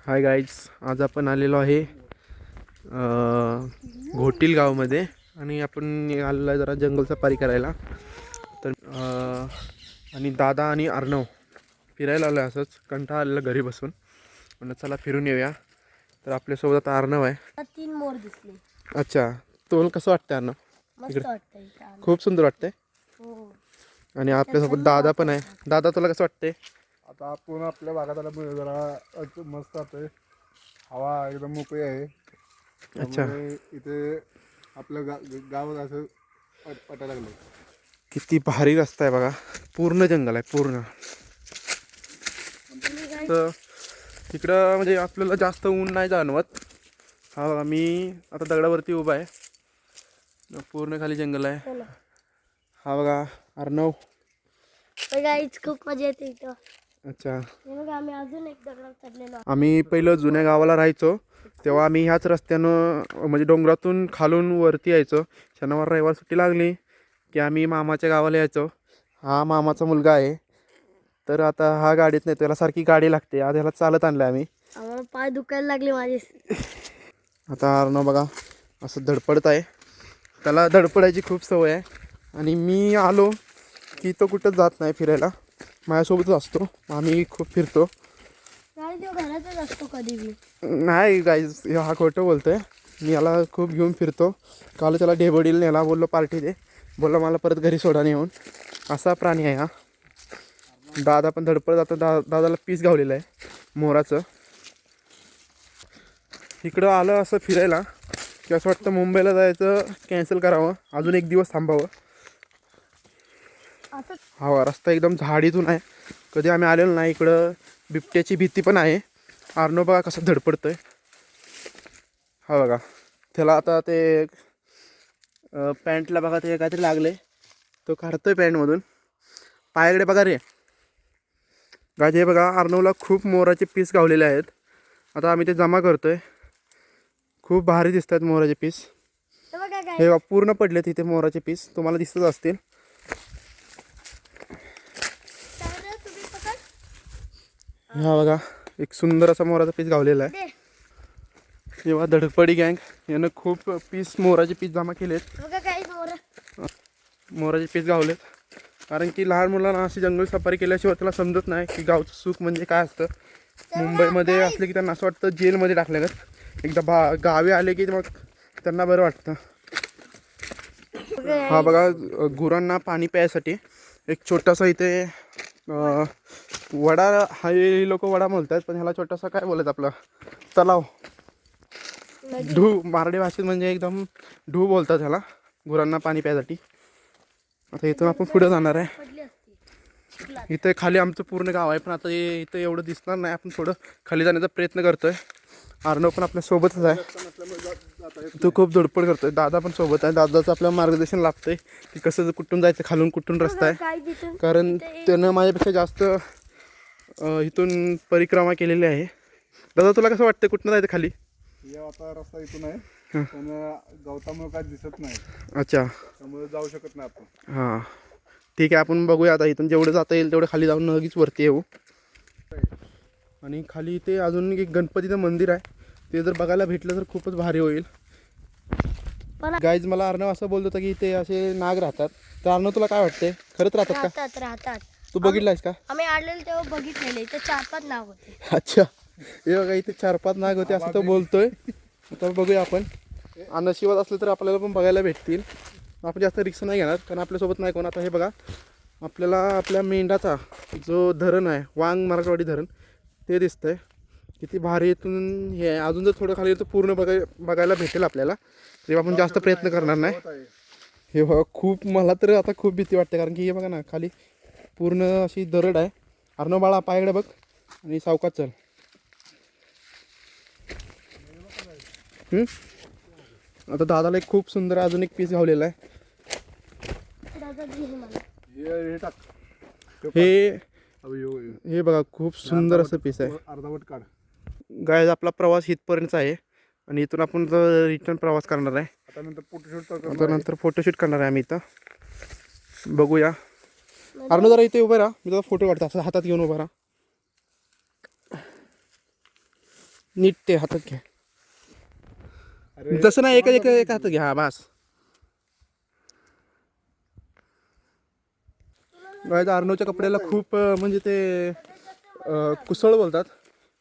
Hi guys, आज आपण आलेलो आहे घोटील गावामध्ये आणि आपण आलेलो आहे जरा जंगल सफारी करायला. तर आणि दादा आणि अर्णव फिरायला आलो आहे. असंच कंटाळा आलेला घरी बसून, म्हणलं चला फिरून येऊया. तर आपल्यासोबत आता अर्णव आहे. 3 मोर दिसले. अच्छा, तुम्हाला कसं वाटतं अर्णव? मस्त वाटतंय. खूप सुंदर वाटतंय. हो. आणि आपल्यासोबत दादा पण आहे. दादा, तुला कसं वाटतंय? आता आपण आपल्या भागात आला जरा मस्त वाटतंय. हवा एकदम मोकळी आहे. अच्छा, इथे आपलं गाव असं वाटायला लागलं. किती भारी रस्ता आहे बघा. पूर्ण जंगल आहे पूर्ण. तर तिकडं म्हणजे आपल्याला जास्त ऊन नाही जाणवत. हा बघा, मी आता दगडावरती उभा आहे. पूर्ण खाली जंगल आहे. हा बघा अर्णव. गाईच खूप मजा येते इथं. अच्छा, आम्ही अजून एक दगडावर चढलेलो. आम्ही पहिलं जुन्या गावाला राहायचो तेव्हा आम्ही ह्याच रस्त्यानं म्हणजे डोंगरातून खालून वरती यायचो. शनिवार रविवार सुट्टी लागली की आम्ही मामाच्या गावाला यायचो. हा मामाचा मुलगा आहे. तर आता हा गाडीत नाही, त्याला सारखी गाडी लागते. आज ह्याला चालत आणलं आम्ही. आम्हाला पाय दुखायला लागले माझे. आता अर्णव बघा असं धडपडत आहे. त्याला धडपडायची खूप सवय आहे. आणि मी आलो की तो कुठंच जात नाही फिरायला, माझ्यासोबतच असतो. आम्ही खूप फिरतो. तो घरातच असतो कधी बी. नाही गाईज, हा खोटं बोलतोय. मी याला खूप घेऊन फिरतो. काल त्याला ढेबडीला नेला, बोललो पार्टी दे, बोललो मला परत घरी सोडा नेऊन. असा प्राणी आहे हा. दादा पण धडपड जातो. दादाला पीस गावलेलं आहे मोराचं. इकडं आलं असं फिरायला की असं वाटतं मुंबईला जायचं कॅन्सल करावं, अजून एक दिवस थांबावं. हा रस्ता एकदम झाडीतून आहे. कधी आम्ही आलेलो नाही. इकडं बिबट्याची भीती पण आहे. अर्णव बघा कसं धडपडतोय. हा बघा, त्याला आता ते पॅन्टला बघा ते काहीतरी लागले, तो काढतोय पॅन्टमधून. पायाकडे बघा रे गाजे. बघा अर्णवला खूप मोराचे पीस गावलेले आहेत. आता आम्ही ते जमा करतोय. खूप भारी दिसत आहेत मोराचे पीस. हे बघा पूर्ण पडले तिथे मोराचे पीस, तुम्हाला दिसतच असतील. हा बघा, एक सुंदर असा मोराचा पीस गावलेला आहे. तेव्हा धडपडी गँग यानं खूप पीस मोराचे पीस जमा केलेत. मोराचे पीस गावलेत. कारण की लहान मुलांना अशी जंगल सफारी केल्याशिवाय त्याला समजत नाही की गावचं सुख म्हणजे काय असतं. मुंबईमध्ये असले की त्यांना असं वाटतं जेलमध्ये टाकल्यागत. एकदा गावी आले की मग त्यांना बरं वाटतं. हा बघा, गुरांना पाणी प्यायसाठी एक छोटासा इथे वडा, हा लोक वडा बोलतात पण ह्याला छोटासा काय बोलत आपलं तलाव, ढू मराठी भाषेत म्हणजे एकदम ढू बोलतात ह्याला, गुरांना पाणी प्यायसाठी. आता इथून आपण पुढे जाणार आहे. इथे खाली आमचं पूर्ण गाव आहे, पण आता इथं एवढं दिसणार नाही. आपण थोडं खाली जाण्याचा प्रयत्न करतोय. अर्णव पण आपल्या सोबतच आहे. तो खूप धडपड करतोय. दादा पण सोबत आहे. दादाचं आपल्याला मार्गदर्शन लागतंय की कसं कुठून जायचं, खालून कुठून रस्ता आहे. कारण त्यानं माझ्यापेक्षा जास्त इथून परिक्रमा केलेली आहे. दादा, तुला कसं वाटतं कुठून जायचं खाली? आता रस्ता इथून आहे, पण गवतामुळे काय दिसत नाही. अच्छा, त्यामुळे जाऊ शकत नाही आपण. हां ठीक आहे, आपण बघूया. आता इथून जेवढं जाता येईल तेवढं खाली जाऊन लगेच वरती येऊ. आणि खाली इथे अजून एक गणपतीचं मंदिर आहे. ते जर बघायला भेटलं तर खूपच भारी होईल. गाईज, मला अर्णव असं बोलत होता की इथे असे नाग राहतात. तर अर्णव, तुला काय वाटते, खरंच राहतात का? राहतात. तू बघितलायस का? आम्ही आलेलो तेव्हा बघितलेले. इथे 4-5 नाव होते. अच्छा, हे बघा इथे 4-5 नाग होते असं तो बोलतोय. आता बघूया आपण. नशिबात असलं तर आपल्याला पण बघायला भेटतील. आपण जास्त रिक्स नाही घेणार कारण आपल्यासोबत नाही कोण. आता हे बघा, आपल्याला आपल्या मेंढाचा जो धरण आहे, वांग मराठवाडी धरण, ते दिसतंय. किती भारी इथून हे आहे. अजून जर थोडं खाली तर पूर्ण बघायला भेटेल आपल्याला. तेव्हा आपण जास्त प्रयत्न करणार नाही. हे बघा, खूप मला तर आता खूप भीती वाटते कारण की हे बघा ना, खाली पूर्ण अशी दरड आहे. अर्णव बाळा, पायाकडे बघ आणि सावकाश चल. आता दादाला एक खूप सुंदर अजून एक पीस गावलेला आहे. हे बघा, खूप सुंदर असं पीस आहे. अर्धावट काढ. गाईज, आपला प्रवास इथपर्यंतचा आहे आणि इथून आपण रिटर्न प्रवास करणार आहे. आता नंतर फोटोशूट करणार आहे आम्ही इथं. बघूया. अर्णव, जरा इथे उभं राहा, मी तुझा फोटो काढतो. असं हातात घेऊन उभा राहा. नीट ते हातात घ्या. अरे जसं ना एक हातात घ्या. हा बस. गाईज अर्णवच्या कपड्याला खूप म्हणजे ते कुसळ बोलतात.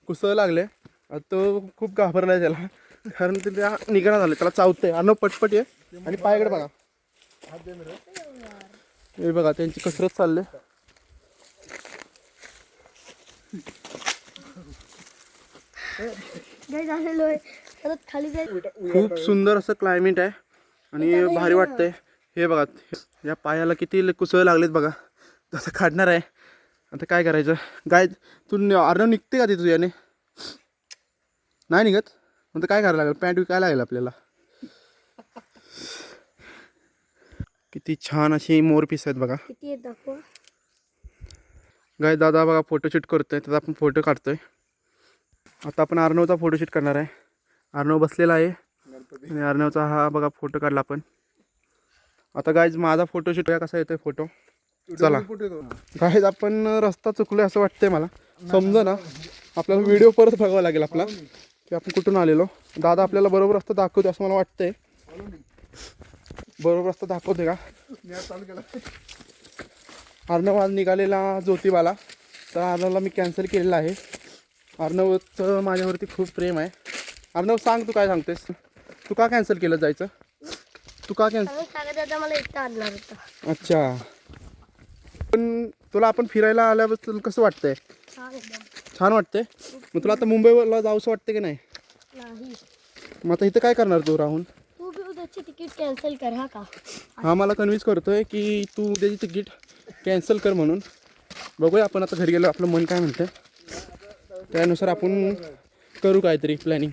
कुसळ लागले. आता तो खूप घाबरलाय त्याला, कारण ते त्या निघणं झालं, त्याला चावतंय. अर्णव पटपट ये आणि पायाकडे बघा. हात दे मेरे. हे बघा त्यांची कसरत चालले. गाईज आलेलो आहे परत खाली जाईल. खूप सुंदर असं क्लायमेट आहे आणि भारी वाटतंय. हे बघा या पायाला किती कुसळ लागलेत बघा. तसं काढणार आहे. आता काय करायचं. गाय तू अर्णव निघते का ती तुझ्याने? नाही निघत. आता काय करायला लागेल. पॅन्ट विकायला लागेल आपल्याला. किती छान अशी मोर पीस आहेत बघा. किती आहेत दाखवा. गाय दादा बघा फोटोशूट करतोय. त्याचा आपण फोटो काढतोय. आता आपण अर्णवचा फोटोशूट करणार आहे. अर्णव बसलेला आहे आणि अर्णवचा हा बघा फोटो काढला आपण. आता गायज माझा फोटोशूट कसा येतोय फोटो. चला गायज आपण रस्ता चुकलोय असं वाटतंय मला. समजा ना आपल्याला व्हिडिओ परत बघावा लागेल आपला की आपण कुठून आलेलो. दादा आपल्याला बरोबर रस्ता दाखवते असं मला वाटतंय. बरोबर रस्ता दाखवते का? चालू केला. अर्णव आज निघालेला ज्योतिबाला, तर अर्णवला मी कॅन्सल केलेला आहे. अर्णवचं माझ्यावरती खूप प्रेम आहे. अर्णव सांग तू काय सांगतेस. तू का कॅन्सल केलं जायचं? तू का कॅन्सल? सांगत आता मला एकटा आणणार होता. अच्छा. पण तुला आपण फिरायला आल्याबद्दल कसं वाटतंय? छान एकदम. छान वाटतंय. मग तुला आता मुंबईला जाऊसं वाटतं की नाही? नाही मग आता इथं काय करणार तू राहून? तू बी उद्याची तिकीट कॅन्सल कर हा का. हा मला कन्व्हिन्स करतोय की तू उद्याची तिकीट कॅन्सल कर म्हणून. बघूया आपण आता घरी गेलो आपलं मन काय म्हणतंय त्यानुसार आपण करू काहीतरी प्लॅनिंग.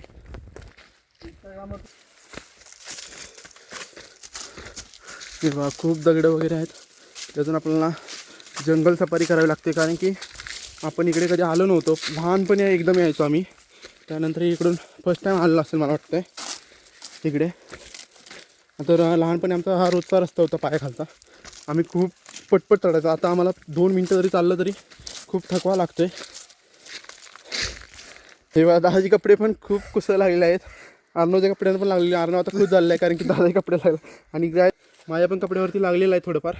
किंवा खूप दगडं वगैरे आहेत. त्यातून आपल्याला जंगल सफारी करावी लागते, कारण की आपण इकडे कधी आलो नव्हतो. लहानपणी एकदम यायचो आम्ही. त्यानंतर इकडून फर्स्ट टाईम आलेलो असेल मला वाटतं आहे इकडे. तर लहानपणी आमचा हा रोजचा रस्ता होता पायाखालचा. आम्ही खूप पटपट चढायचो. आता आम्हाला 2 मिनटं जरी चाललं तरी खूप थकवा लागतोय. तेव्हा दादाचे कपडे पण खूप कुसळ लागलेले आहेत. अर्णवच्या कपड्यांना पण लागलेले. अर्णव आता खूप झालेलं आहे कारण की दादाचे कपडे लागले आणि काय माझ्या पण कपड्यावरती लागलेलं आहे थोडंफार.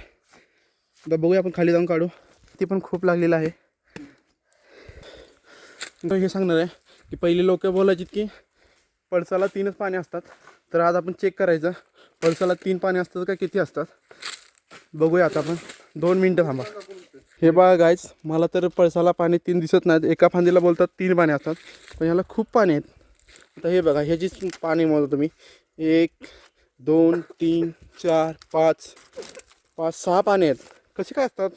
आता बघूया आपण खाली जाऊन काढू. ती पण खूप लागलेलं आहे. हे सांगणार आहे की पहिले लोक बोलायची की पळसाला 3च पाणी असतात. तर आज आपण चेक करायचं पळसाला 3 पाणी असतात का किती असतात. बघूया आता आपण. 2 मिनटं थांबा. हे बघा गाईज, मला तर पळसाला पाणी 3 दिसत नाहीत. एका फांदीला बोलतात 3 पाणी असतात, पण ह्याला खूप पाणी आहेत. आता हे बघा ह्याचीच पाणी मोजतो तुम्ही. 1 2 3 4 5 6 पाणी आहेत. कसे काय असतात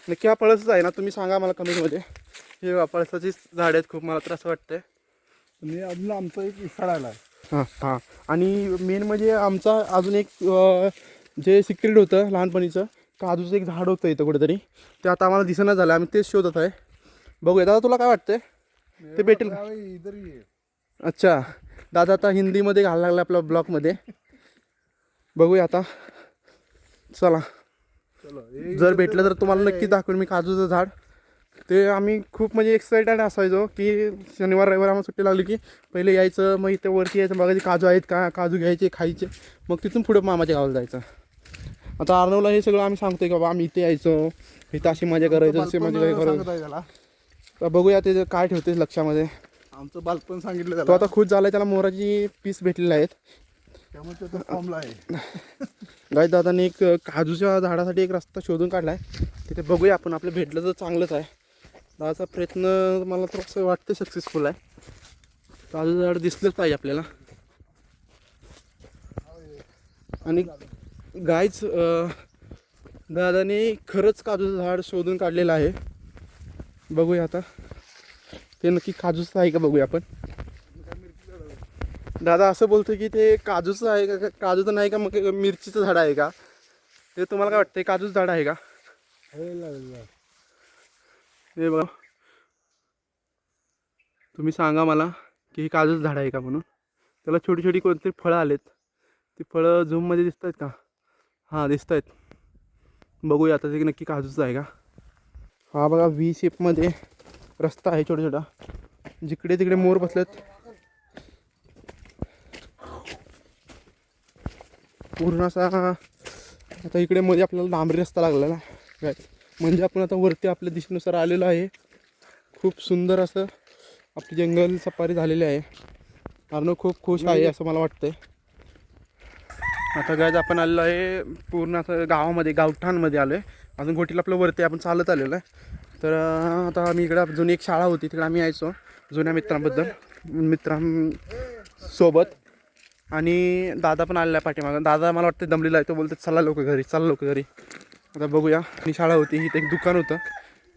नक्की? हा पळसच आहे ना? तुम्ही सांगा मला कमेंटमध्ये. हे बघा पळसाची झाडं आहेत खूप. मला तर असं वाटतंय. आणि अजून आमचा एक इसाळा आला. हां आणि मेन म्हणजे आमचा अजून एक जे सिक्रेट होतं लहानपणीचं, काजूचं एक झाड होतं इथं कुठेतरी. ते आता आम्हाला दिसेना झालं. आम्ही तेच शोधत आहे. बघूया दादा तुला काय वाटतंय ते भेटेल का? इधर ही. अच्छा दादा आता हिंदीमध्ये घालायला लागला आपल्या ब्लॉगमध्ये. बघूया आता. चला जर भेटलं तर तुम्हाला नक्की दाखवेन मी काजूचं झाड. ते आम्ही खूप म्हणजे एक्सायटेड असायचो की शनिवार रविवार आम्हाला सुट्टी लागली की पहिले यायचं, मग इथे वरती यायचं बघायचे काजू आहेत का, काजू घ्यायचे खायचे, मग तिथून पुढे मामाच्या गावाला जायचं. आता अर्णवला हे सगळं आम्ही सांगतोय की बाबा आम्ही इथे यायचो, इथं अशी मजा करायचो, अशी मजा करायचो. तर बघूया ते काय ठेवते लक्षामध्ये. आमचं बालपण सांगितलं तो आता खुश झालाय. त्याला मोराची पीस भेटलेले आहेत. त्यामुळे तो फॉर्मला आहे. गाय दादाने एक काजूच्या झाडासाठी एक रस्ता शोधून काढलाय. तिथे बघूया आपण. आपलं भेटलं तर चांगलंच आहे. दादाचा प्रयत्न मला तर असं वाटतं सक्सेसफुल आहे. काजू झाड दिसलंच पाहिजे आपल्याला. आणि गायच दादाने खरंच काजूचं झाड शोधून काढलेलं आहे. बघूया आता ते नक्की काजूचं आहे का बघूया आपण. दादा असं बोलतो की ते काजूचं आहे का, काजूचं नाही का, मग मिरचीचं झाड आहे का? ते तुम्हाला काय वाटतं काजूचं झाड आहे का? हे बघा तुम्ही सांगा मला की हे काजूचं झाड आहे का म्हणून. त्याला छोटी छोटी कोणतरी फळं आलेत. ती फळं झूममध्ये दिसत आहेत का? हां दिसत आहेत. बघूया आता ते नक्की काजूचं आहे का. हा बघा व्ही शेपमध्ये रस्ता आहे छोटा छोटा. जिकडे तिकडे मोर बसलेत. पूर्ण असा आता इकडे मध्ये आपल्याला डांबरी रस्ता लागलेला आहे. म्हणजे आपण आता वरती आपल्या दिशेनुसार आलेलो आहे. खूप सुंदर असं आपली जंगल सफारी झालेली आहे. अर्णव खूप खुश आहे असं मला वाटतंय. आता गायज आपण आलेलो आहे पूर्ण असं गावामध्ये गावठाणमध्ये आलो आहे. अजून गोटीला आपलं वरती आपण चालत आलेलो आहे. तर आता आम्ही इकडं जुनी एक शाळा होती तिकडे आम्ही यायचो जुन्या मित्रांसोबत. आणि दादा पण आलेला आहे पाठीमागं. दादा मला वाटतं दमलेला आहे. तो बोलतो चला लोक घरी, चला लोक घरी. आता बघूया. ही शाळा होती, इथे एक दुकान होतं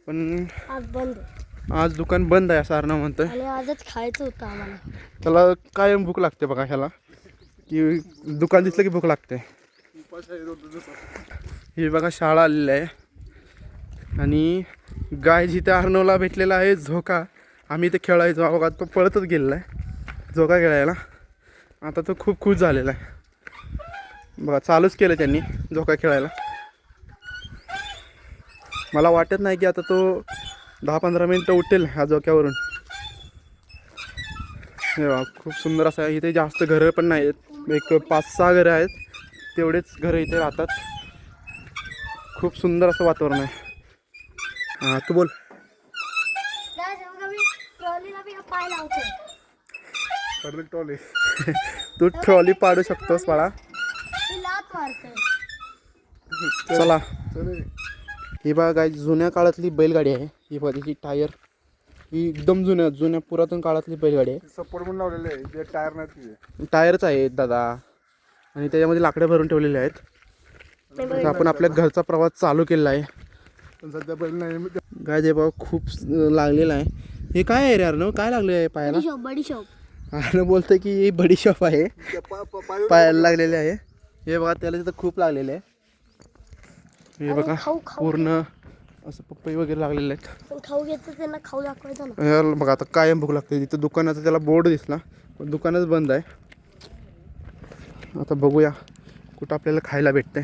पण आज बंद आहे. आज दुकान बंद आहे असं अर्णव म्हणतोय. आणि आजच खायचं होतं आम्हाला. त्याला कायम भूक लागते बघा ह्याला, की दुकान दिसलं की भूक लागते. ही बघा शाळा आलेली आहे. आणि गाय जिथे अर्णवला भेटलेला आहे झोका. आम्ही इथे खेळायचो बघा, तो पळतच गेलेला आहे झोका खेळायला. आता तो खूप खुश झालेला आहे बघा. चालूच केलं त्यांनी झोका खेळायला. मला वाटत नाही की आता तो 10-15 मिनटं उठेल ह्या झोक्यावरून. हे बघा खूप सुंदर असं आहे. इथे जास्त घरं पण नाही आहेत, एक 5-6 घरं आहेत, तेवढेच घरं इथे राहतात. खूप सुंदर असं वातावरण आहे. हां तू बोल. पाय लावतो. परत टॉले. तू ट्रॉली पाडू शकतोस बाळा. मी लात मारतोय. चला. चले. ही बघा काय जुन्या काळातली बैलगाडी आहे. ही बघा तिची टायर ही एकदम जुन्या पुरातन काळातली बैलगाडी आहे. सपोर्ट म्हणून लावलेले आहे जे टायर नाही तुझे. टायरच आहेत दादा आणि त्याच्यामध्ये लाकडे भरून ठेवलेले आहेत. तर आपण आपल्या घरचा प्रवास चालू केलेला आहे. पण सध्या बैल नाही. गाय जे बघा खूप लागलेला आहे. हे काय आहे रे अर्णव, काय लागले आहे पायाला? बडीशोप. अर्णव बोलतोय की ही बडीशॉप आहे, पायाला लागलेले आहे. हे बघा त्याला तिथं खूप लागलेले आहे. हे बघा पूर्ण असं पपई वगैरे लागलेले आहेत. पण खाऊ घ्यायचं त्यांना खाऊ दाखवायचं ना. याला बघा आता कायम भूक लागते. तिथं दुकानाचा त्याला बोर्ड दिसला पण दुकानच बंद आहे. आता बघूया कुठं आपल्याला खायला भेटतंय.